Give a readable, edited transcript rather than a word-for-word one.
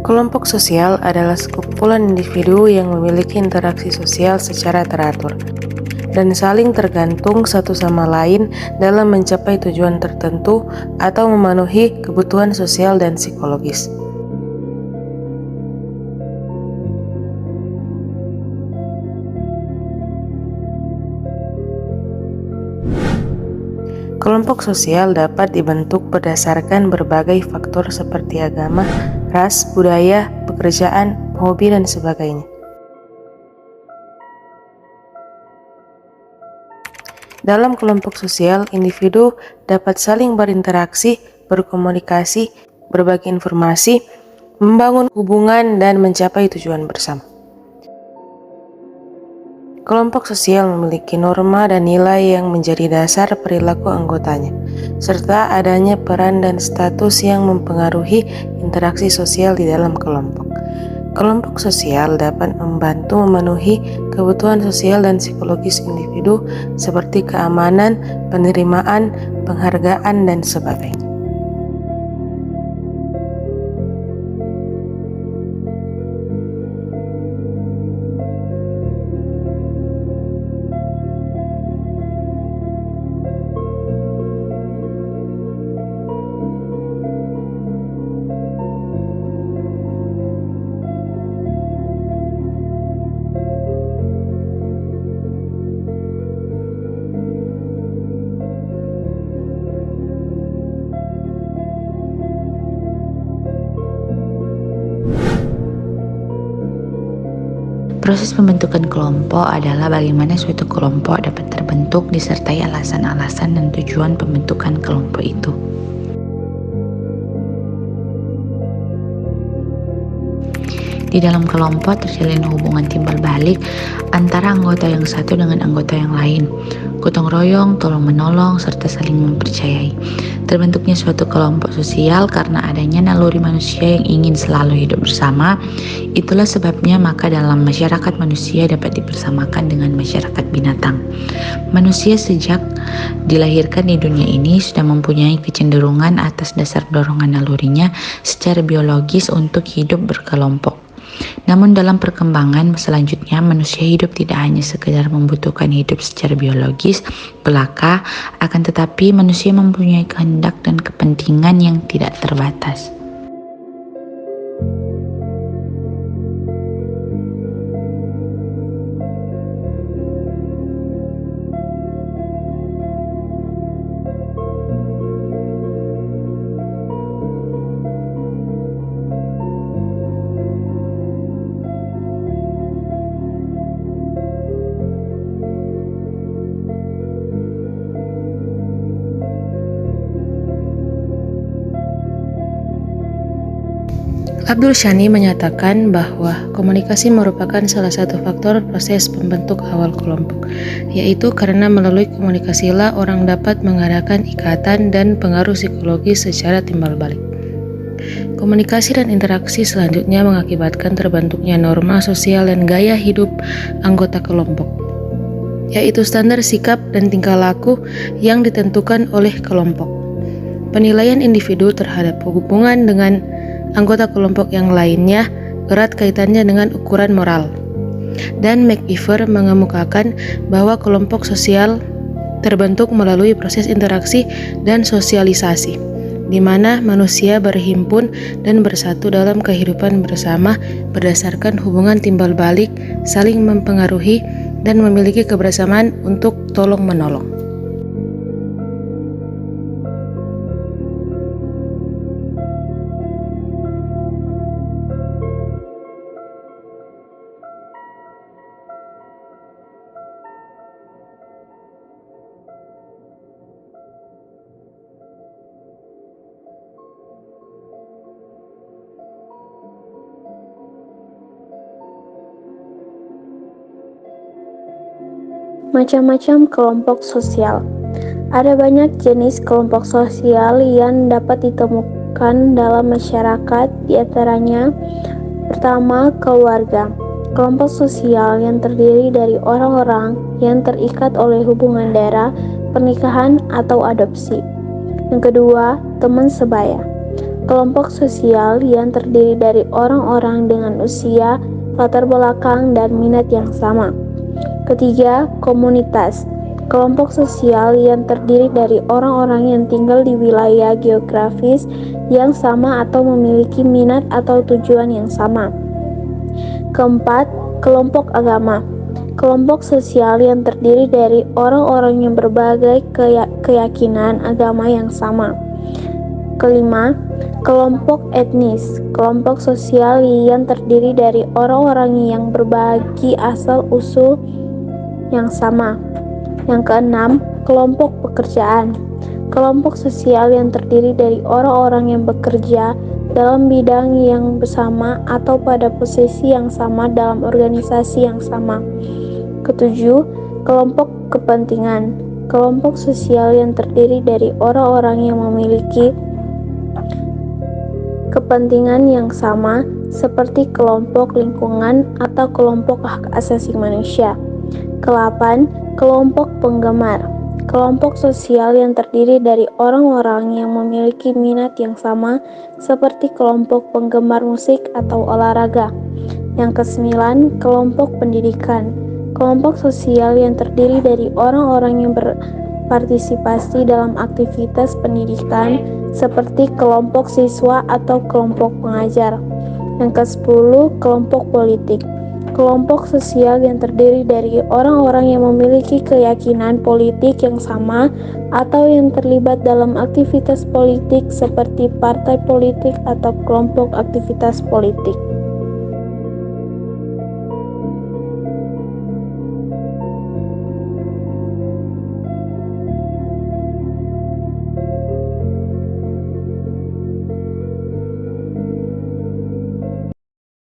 Kelompok sosial adalah sekumpulan individu yang memiliki interaksi sosial secara teratur dan saling tergantung satu sama lain dalam mencapai tujuan tertentu atau memenuhi kebutuhan sosial dan psikologis. Kelompok sosial dapat dibentuk berdasarkan berbagai faktor seperti agama, ras, budaya, pekerjaan, hobi, dan sebagainya. Dalam kelompok sosial, individu dapat saling berinteraksi, berkomunikasi, berbagi informasi, membangun hubungan, dan mencapai tujuan bersama. Kelompok sosial memiliki norma dan nilai yang menjadi dasar perilaku anggotanya, serta adanya peran dan status yang mempengaruhi interaksi sosial di dalam kelompok. Kelompok sosial dapat membantu memenuhi kebutuhan sosial dan psikologis individu seperti keamanan, penerimaan, penghargaan, dan sebagainya. Proses pembentukan kelompok adalah bagaimana suatu kelompok dapat terbentuk disertai alasan-alasan dan tujuan pembentukan kelompok itu. Di dalam kelompok terjalin hubungan timbal balik antara anggota yang satu dengan anggota yang lain, gotong royong, tolong menolong, serta saling mempercayai. Terbentuknya suatu kelompok sosial karena adanya naluri manusia yang ingin selalu hidup bersama. Itulah sebabnya maka dalam masyarakat manusia dapat dipersamakan dengan masyarakat binatang. Manusia sejak dilahirkan di dunia ini sudah mempunyai kecenderungan atas dasar dorongan nalurinya secara biologis untuk hidup berkelompok. Namun dalam perkembangan selanjutnya manusia hidup tidak hanya sekedar membutuhkan hidup secara biologis belaka, akan tetapi manusia mempunyai kehendak dan kepentingan yang tidak terbatas. Abdul Shani menyatakan bahwa komunikasi merupakan salah satu faktor proses pembentuk awal kelompok, yaitu karena melalui komunikasilah orang dapat mengadakan ikatan dan pengaruh psikologis secara timbal balik. Komunikasi dan interaksi selanjutnya mengakibatkan terbentuknya norma sosial dan gaya hidup anggota kelompok, yaitu standar sikap dan tingkah laku yang ditentukan oleh kelompok. Penilaian individu terhadap hubungan dengan anggota kelompok yang lainnya erat kaitannya dengan ukuran moral. Dan McIver mengemukakan bahwa kelompok sosial terbentuk melalui proses interaksi dan sosialisasi, di mana manusia berhimpun dan bersatu dalam kehidupan bersama berdasarkan hubungan timbal balik, saling mempengaruhi, dan memiliki kebersamaan untuk tolong-menolong. Macam-macam kelompok sosial. Ada banyak jenis kelompok sosial yang dapat ditemukan dalam masyarakat, di antaranya pertama, keluarga. Kelompok sosial yang terdiri dari orang-orang yang terikat oleh hubungan darah, pernikahan, atau adopsi. Yang kedua, teman sebaya. Kelompok sosial yang terdiri dari orang-orang dengan usia, latar belakang, dan minat yang sama. Ketiga, komunitas. Kelompok sosial yang terdiri dari orang-orang yang tinggal di wilayah geografis yang sama atau memiliki minat atau tujuan yang sama. Keempat, kelompok agama. Kelompok sosial yang terdiri dari orang-orang yang berbagai keyakinan agama yang sama. Kelima, kelompok etnis. Kelompok sosial yang terdiri dari orang-orang yang berbagi asal-usul yang sama. Yang keenam, kelompok pekerjaan. Kelompok sosial yang terdiri dari orang-orang yang bekerja dalam bidang yang bersama atau pada posisi yang sama dalam organisasi yang sama. Ketujuh, kelompok kepentingan. Kelompok sosial yang terdiri dari orang-orang yang memiliki kepentingan yang sama seperti kelompok lingkungan atau kelompok hak asasi manusia. Ke-8, kelompok penggemar. Kelompok sosial yang terdiri dari orang-orang yang memiliki minat yang sama seperti kelompok penggemar musik atau olahraga. Yang ke-9, kelompok pendidikan. Kelompok sosial yang terdiri dari orang-orang yang berpartisipasi dalam aktivitas pendidikan seperti kelompok siswa atau kelompok pengajar. Yang ke-10, kelompok politik. Kelompok sosial yang terdiri dari orang-orang yang memiliki keyakinan politik yang sama atau yang terlibat dalam aktivitas politik seperti partai politik atau kelompok aktivitas politik.